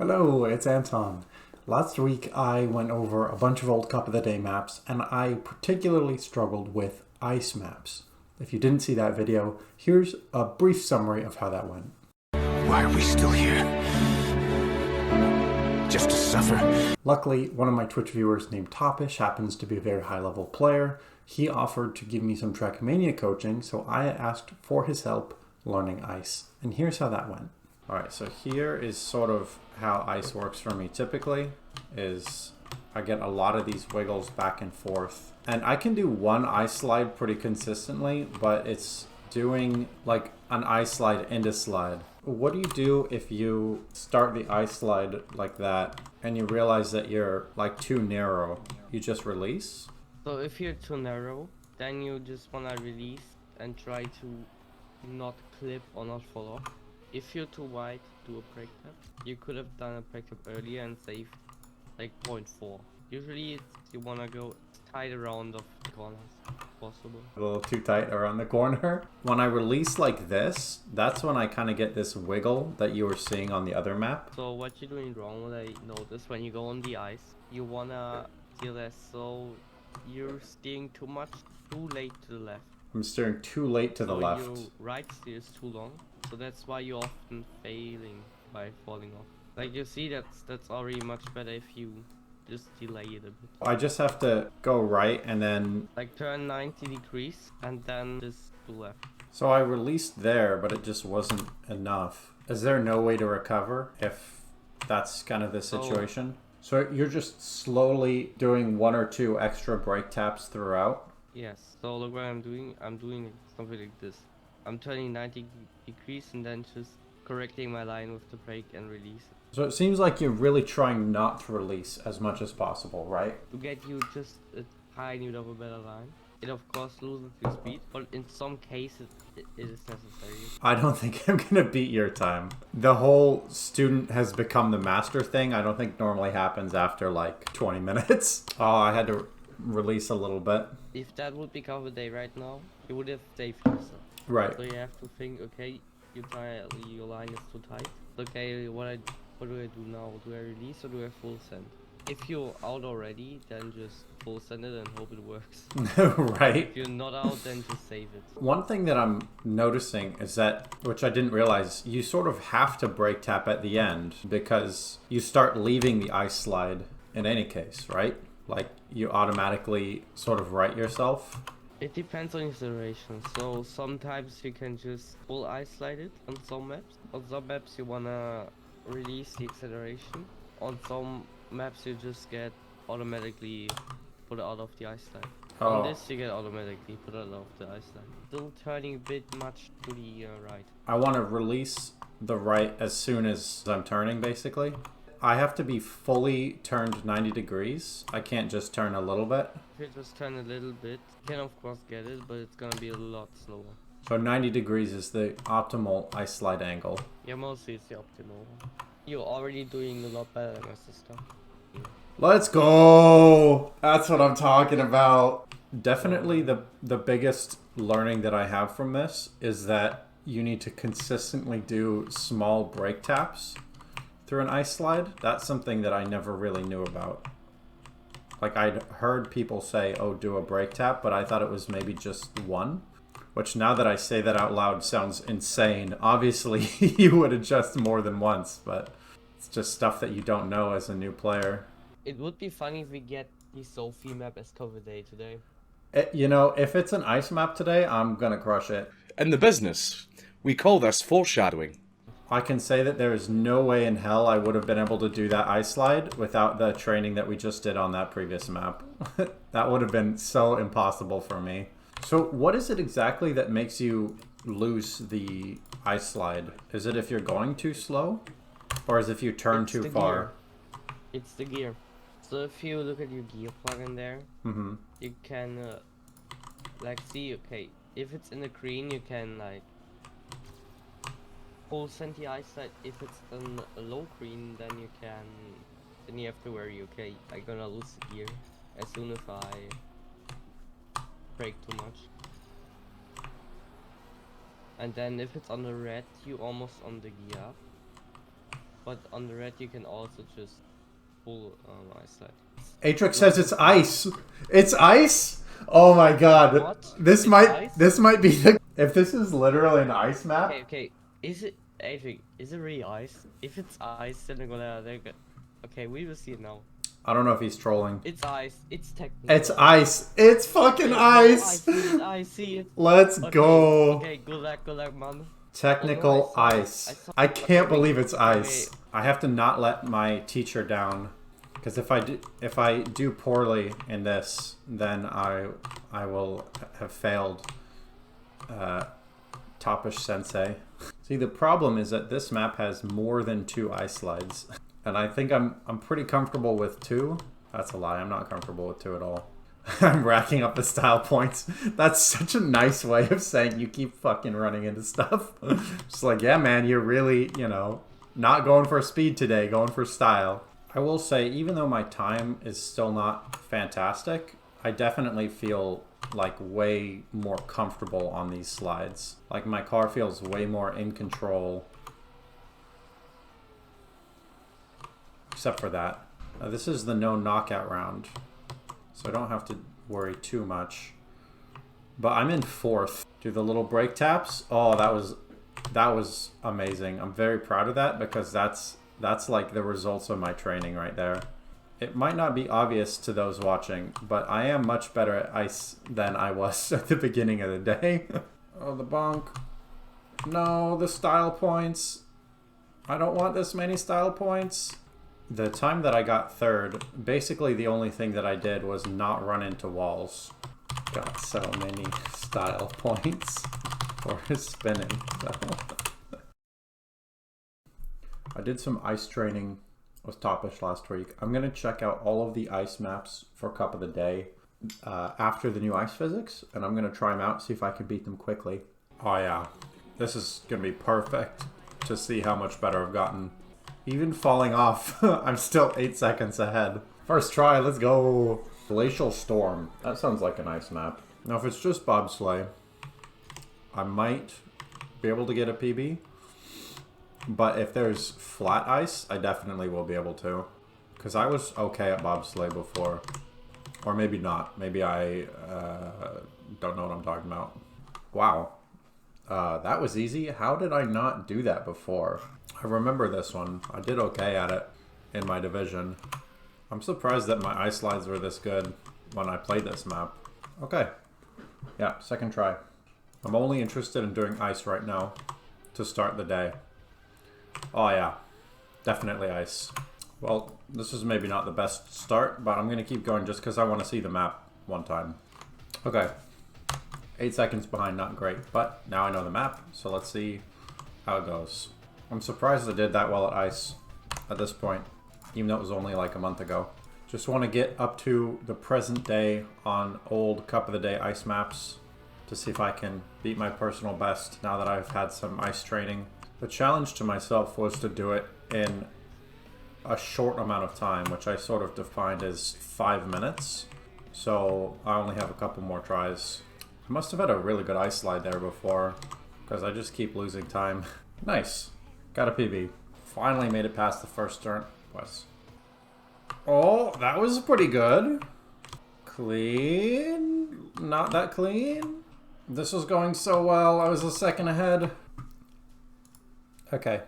Hello, it's Anton. Last week I went over a bunch of old Cup of the Day maps and I particularly struggled with ice maps. If you didn't see that video, here's a brief summary of how that went. Why are we still here? Just to suffer? Luckily, one of my Twitch viewers named Topish happens to be a very high level player. He offered to give me some Trackmania coaching, so I asked for his help learning ice. And here's how that went. Alright, so here is sort of how ice works for me typically, is I get a lot of these wiggles back and forth. And I can do one ice slide pretty consistently, but it's doing like an ice slide into slide. What do you do if you start the ice slide like that and you realize that you're like too narrow? You just release? So if you're too narrow, then you just wanna release and try to not clip or not fall off. If you're too wide, do a break tap. You could have done a break tap earlier and saved like 0.4. Usually you wanna go tight around of the corners if possible. A little too tight around the corner. When I release like this, that's when I kind of get this wiggle that you were seeing on the other map. So what you're doing wrong, what I noticed when you go on the ice, you wanna steer less, so you're steering too much, too late to the left. I'm steering too late to the left. Your right steer is too long, so that's why you're often failing by falling off. Like you see, that's already much better if you just delay it a bit. I just have to go right and then... Like turn 90 degrees and then just to left. So I released there, but it just wasn't enough. Is there no way to recover if that's kind of the situation? So you're just slowly doing one or two extra brake taps throughout? Yes, so look what I'm doing. I'm doing something like this. I'm turning 90 degrees and then just correcting my line with the brake and release it. So it seems like you're really trying not to release as much as possible, right? To get you just a tiny bit of a better line. It of course loses your speed, but in some cases it is necessary. I don't think I'm gonna beat your time. The whole student has become the master thing, I don't think normally happens after like 20 minutes. Oh, I had to release a little bit. If that would be cover day right now, you would have saved yourself. Right. So you have to think, okay, your line is too tight. Okay, what do I do now? Do I release or do I full send? If you're out already, then just full send it and hope it works. Right. If you're not out, then just save it. One thing that I'm noticing is that, which I didn't realize, you sort of have to brake tap at the end because you start leaving the ice slide in any case, right? Like you automatically sort of right yourself. It depends on your situation. So sometimes you can just full ice slide it on some maps. On some maps you wanna release the acceleration. On some maps you just get automatically put out of the ice slide. On this you get automatically put out of the ice slide. Still turning a bit much to the right. I want to release the right as soon as I'm turning, basically. I have to be fully turned 90 degrees. I can't just turn a little bit. If you just turn a little bit, you can of course get it, but it's gonna be a lot slower. So 90 degrees is the optimal ice slide angle. Yeah, mostly it's the optimal one. You're already doing a lot better than my sister. Let's go! That's what I'm talking about. Definitely the biggest learning that I have from this is that you need to consistently do small brake taps through an ice slide. That's something that I never really knew about. Like I'd heard people say, oh, do a brake tap, but I thought it was maybe just one. Which now that I say that out loud sounds insane. Obviously you would adjust more than once, but it's just stuff that you don't know as a new player. It would be funny if we get the Sophie map as cover day today. You know, if it's an ice map today, I'm gonna crush it. In the business, we call this foreshadowing. I can say that there is no way in hell I would have been able to do that ice slide without the training that we just did on that previous map. That would have been so impossible for me. So what is it exactly that makes you lose the ice slide? Is it if you're going too slow? Or is it if you turn It's too the far? gear. It's the gear. So if you look at your gear plug in there, you can like see, okay, if it's in the green you can like full send the ice slide. If it's in a low green, then you have to worry, okay, I'm gonna lose the gear as soon as I brake too much. And then if it's on the red, you almost on the gear up. but on the red you can also just pull ice slide. Atrix says it's ice. It's ice? Oh my god. What? This It's might ice? this might be the if this is literally an ice map. Okay. Is it Adrian? Is it really ice? If it's ice, then they're good. Okay, we will see it now. I don't know if he's trolling. It's ice. It's technical. It's ice. It's fucking ice. I see it. Let's go. Okay, good luck, man. Technical Although I ice. saw- I can't believe it's Okay. ice. I have to not let my teacher down, because if I do poorly in this, then I will have failed Topish Sensei. See, the problem is that this map has more than 2 ice slides, and I think I'm pretty comfortable with 2. That's a lie. I'm not comfortable with 2 at all. I'm racking up the style points. That's such a nice way of saying you keep fucking running into stuff. Just like, yeah, man, you're really, you know, not going for speed today, going for style. I will say, even though my time is still not fantastic, I definitely feel like way more comfortable on these slides. Like my car feels way more in control. Except for that. This is the no knockout round, so I don't have to worry too much. But I'm in 4th. Do the little brake taps. Oh, that was amazing. I'm very proud of that, because that's like the results of my training right there. It might not be obvious to those watching, but I am much better at ice than I was at the beginning of the day. Oh, the bonk. No, the style points. I don't want this many style points. The time that I got 3rd, basically the only thing that I did was not run into walls. Got so many style points for spinning. I did some ice training with Topish last week. I'm going to check out all of the ice maps for Cup of the Day after the new ice physics, and I'm going to try them out, see if I can beat them quickly. Oh yeah, this is going to be perfect to see how much better I've gotten. Even falling off, I'm still 8 seconds ahead. First try, let's go. Glacial Storm. That sounds like a nice map. Now, if it's just bobsleigh, I might be able to get a PB. But if there's flat ice, I definitely will be able to. Because I was okay at bobsleigh before. Or maybe not. Maybe I don't know what I'm talking about. Wow. That was easy. How did I not do that before? I remember this one. I did okay at it in my division. I'm surprised that my ice slides were this good when I played this map. Okay. Yeah, second try. I'm only interested in doing ice right now to start the day. Oh yeah, definitely ice. Well, this is maybe not the best start, but I'm going to keep going just because I want to see the map one time. Okay. 8 seconds behind, not great, but now I know the map, so let's see how it goes. I'm surprised I did that well at ice at this point, even though it was only like a month ago. Just want to get up to the present day on old Cup of the Day ice maps to see if I can beat my personal best now that I've had some ice training. The challenge to myself was to do it in a short amount of time, which I sort of defined as 5 minutes. So I only have a couple more tries. I must have had a really good ice slide there before, because I just keep losing time. Nice. Got a PB. Finally made it past the first turn. Oh, that was pretty good. Clean. Not that clean. This was going so well. I was a second ahead. Okay.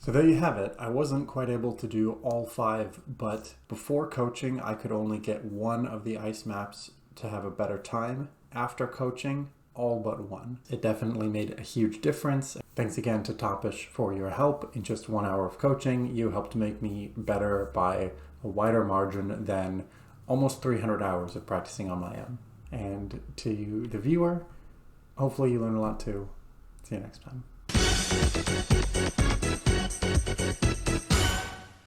So there you have it. I wasn't quite able to do all 5, but before coaching, I could only get 1 of the ice maps to have a better time. After coaching, all but 1. It definitely made a huge difference. Thanks again to Topish for your help. In just 1 hour of coaching, you helped make me better by a wider margin than almost 300 hours of practicing on my own. And to you, the viewer, hopefully you learn a lot too. See you next time.